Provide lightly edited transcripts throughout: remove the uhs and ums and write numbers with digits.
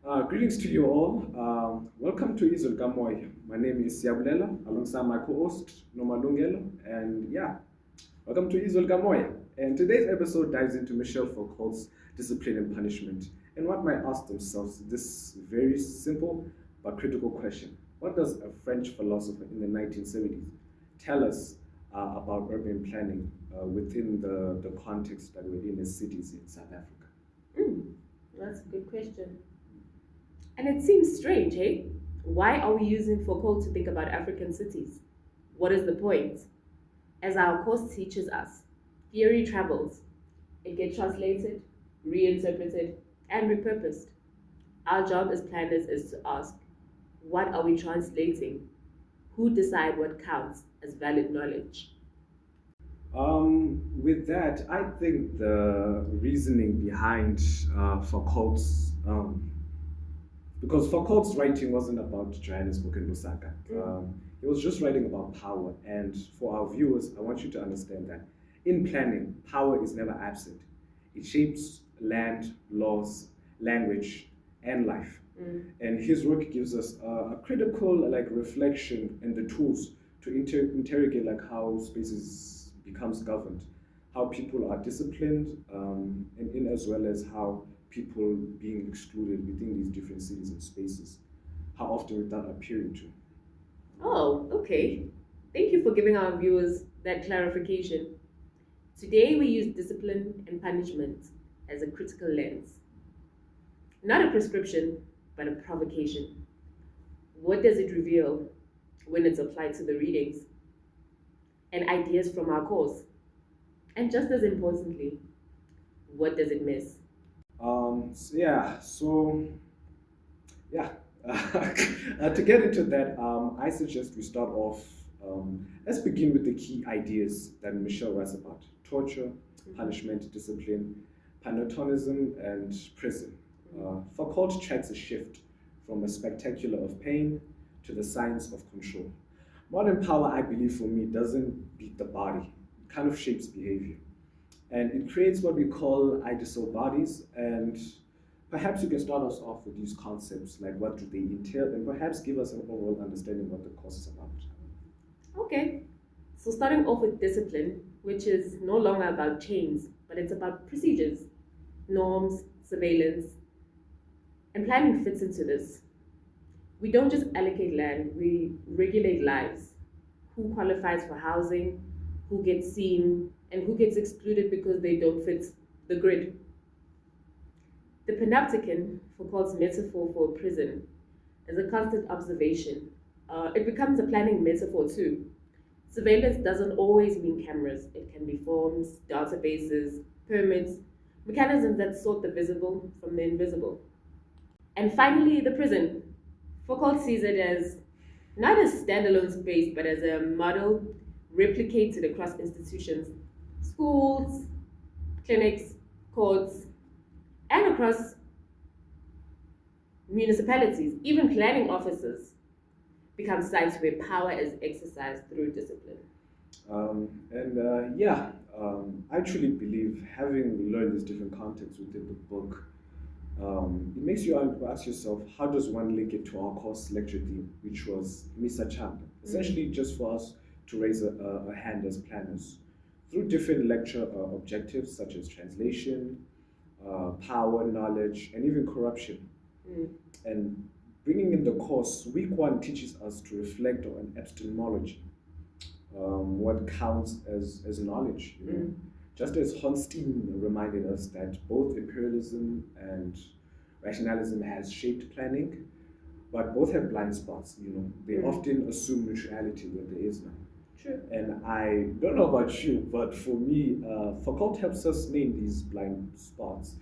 Greetings to you all. Welcome to Izul Gamoy. My name is Siabulela, alongside my co-host Noma Lungelo, and welcome to Izul Gamoy. And today's episode dives into Michel Foucault's discipline and punishment, and what might ask themselves this very simple but critical question: what does a French philosopher in the 1970s tell us about urban planning within the context that we're in as cities in South Africa? Mm, that's a good question. And it seems strange, hey? Why are we using Foucault to think about African cities? What is the point? As our course teaches us, theory travels. It gets translated, reinterpreted, and repurposed. Our job as planners is to ask, what are we translating? Who decide what counts as valid knowledge? With that, I think the reasoning behind Foucault's, because Foucault's writing wasn't about Johannesburg and Lusaka. He was just writing about power. And for our viewers, I want you to understand that in planning, power is never absent. It shapes land, laws, language, and life. And his work gives us a critical reflection and the tools to interrogate how spaces becomes governed, how people are disciplined, and in as well as how people being excluded within these different cities and spaces, how often without appearing to. Oh, okay. Thank you for giving our viewers that clarification. Today we use discipline and punishment as a critical lens. Not a prescription, but a provocation. What does it reveal when it's applied to the readings and ideas from our course? And just as importantly, what does it miss? So yeah. To get into that, I suggest we start off. Let's begin with the key ideas that Michel writes about: torture, punishment, discipline, panopticism, and prison. Foucault tracks a shift from a spectacular of pain to the science of control. Modern power, I believe, for me, doesn't beat the body; it kind of shapes behavior, and it creates what we call ideal bodies. And perhaps you can start us off with these concepts, like what do they entail, and perhaps give us an overall understanding what the course is about. Okay, so starting off with discipline, which is no longer about chains, but it's about procedures, norms, surveillance, and planning fits into this. We don't just allocate land, we regulate lives. Who qualifies for housing, who gets seen, and who gets excluded because they don't fit the grid. The panopticon, Foucault's metaphor for a prison, is a constant observation. It becomes a planning metaphor too. Surveillance doesn't always mean cameras. It can be forms, databases, permits, mechanisms that sort the visible from the invisible. And finally, the prison. Foucault sees it as not a standalone space, but as a model replicated across institutions, schools, clinics, courts, and across municipalities, even planning offices become sites where power is exercised through discipline. I truly believe, having learned these different contexts within the book, it makes you ask yourself, how does one link it to our course lecture theme, which was Misa Chanda? Essentially, just for us to raise a hand as planners through different lecture objectives such as translation, power, knowledge, and even corruption. Mm. And bringing in the course, week one teaches us to reflect on epistemology, what counts as knowledge. Just as Hornstein reminded us that both imperialism and rationalism has shaped planning, but both have blind spots. They often assume neutrality where there is none. True. And I don't know about you, but for me, Foucault helps us name these blind spots,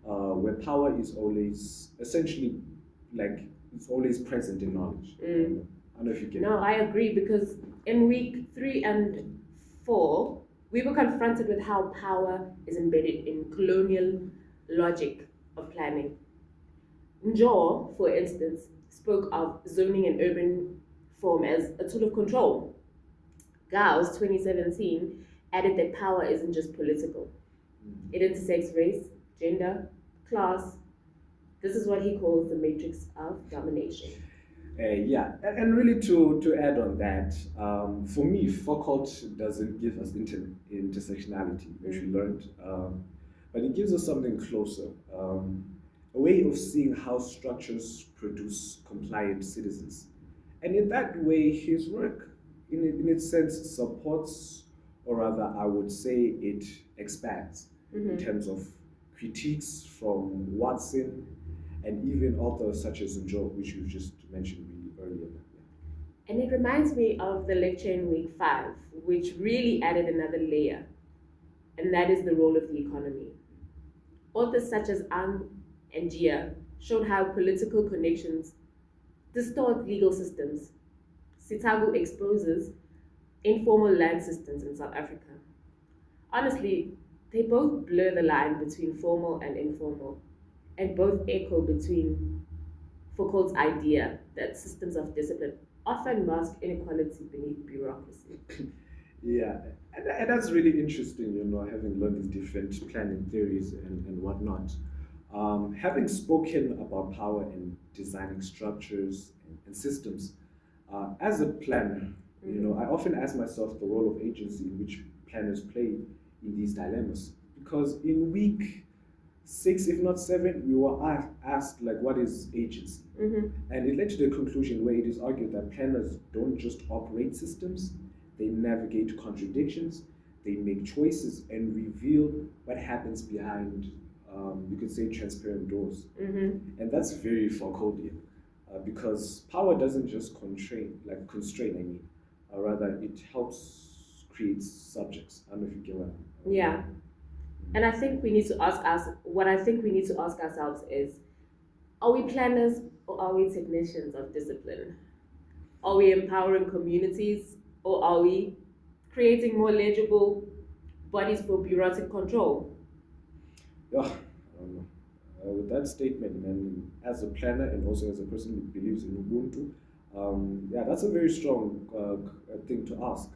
where power is always essentially it's always present in knowledge. I don't know if you get No, I agree, because in week 3 and 4, we were confronted with how power is embedded in colonial logic of planning. Njo, for instance, spoke of zoning and urban form as a tool of control. Gouws, 2017, added that power isn't just political. It intersects race, gender, class, This is what he calls the matrix of domination. And really to add on that, for me, Foucault doesn't give us intersectionality, which we learned, but it gives us something closer, a way of seeing how structures produce compliant citizens. And in that way, his work, in its sense, supports, or rather, I would say it expands in terms of critiques from Watson and even authors such as Joe, which you just mentioned really earlier. And it reminds me of the lecture in week 5, which really added another layer, and that is the role of the economy. Authors such as Ang and Gia showed how political connections distort legal systems. Sitagu exposes informal land systems in South Africa. Honestly, they both blur the line between formal and informal, and both echo between Foucault's idea that systems of discipline often mask inequality beneath bureaucracy. And that's really interesting, having learned these different planning theories and whatnot. Having spoken about power and designing structures and systems, as a planner, I often ask myself the role of agency in which planners play in these dilemmas. Because in week 6, if not 7, we were asked, what is agency? And it led to the conclusion where it is argued that planners don't just operate systems, they navigate contradictions, they make choices and reveal what happens behind, you could say, transparent doors. And that's very Foucauldian, because power doesn't just constrain, rather it helps create subjects. I don't know if you get what I mean. Yeah. And I think we need to ask ourselves is, are we planners or are we technicians of discipline? Are we empowering communities or are we creating more legible bodies for bureaucratic control? Yeah, I don't know. With that statement, and as a planner and also as a person who believes in Ubuntu, that's a very strong thing to ask.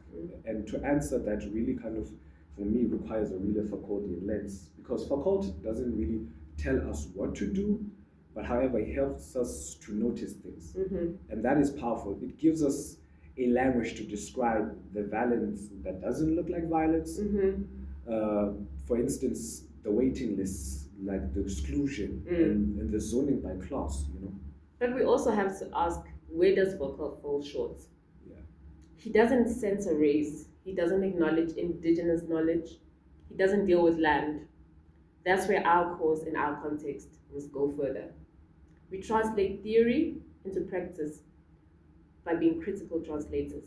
And to answer that really kind of, for me, requires a really Foucauldian lens, because Foucault doesn't really tell us what to do, but however, he helps us to notice things. And that is powerful. It gives us a language to describe the violence that doesn't look like violence. For instance, the waiting lists, like the exclusion and the zoning by class, But we also have to ask, where does Foucault fall short? He doesn't censor race. He doesn't acknowledge indigenous knowledge. He doesn't deal with land. That's where our course in our context must go further. We translate theory into practice by being critical translators.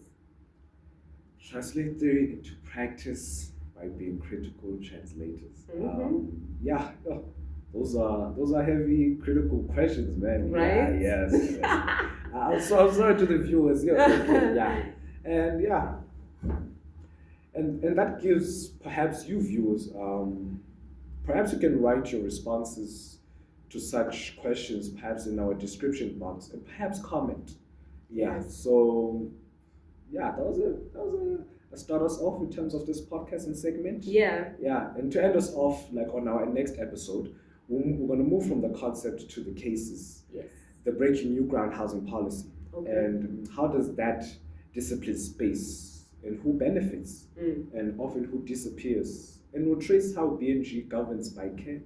Translate theory into practice by being critical translators. Those are heavy critical questions, man. Right? Yes. I'm sorry to the viewers. And that gives perhaps you viewers, perhaps you can write your responses to such questions, perhaps in our description box, and perhaps comment. So that was a start us off in terms of this podcast and segment. And to end us off, on our next episode, we're going to move from the concept to the cases. The breaking new ground housing policy. And how does that discipline space, and who benefits, and often who disappears. And we'll trace how BNG governs by care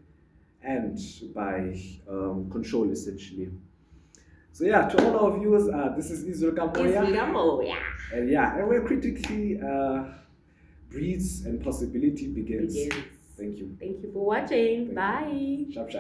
and by control, essentially. So to all our viewers, this is Israel Kamoya. And where critically breeds and possibility begins. Thank you. Thank you for watching. Bye. Sharp.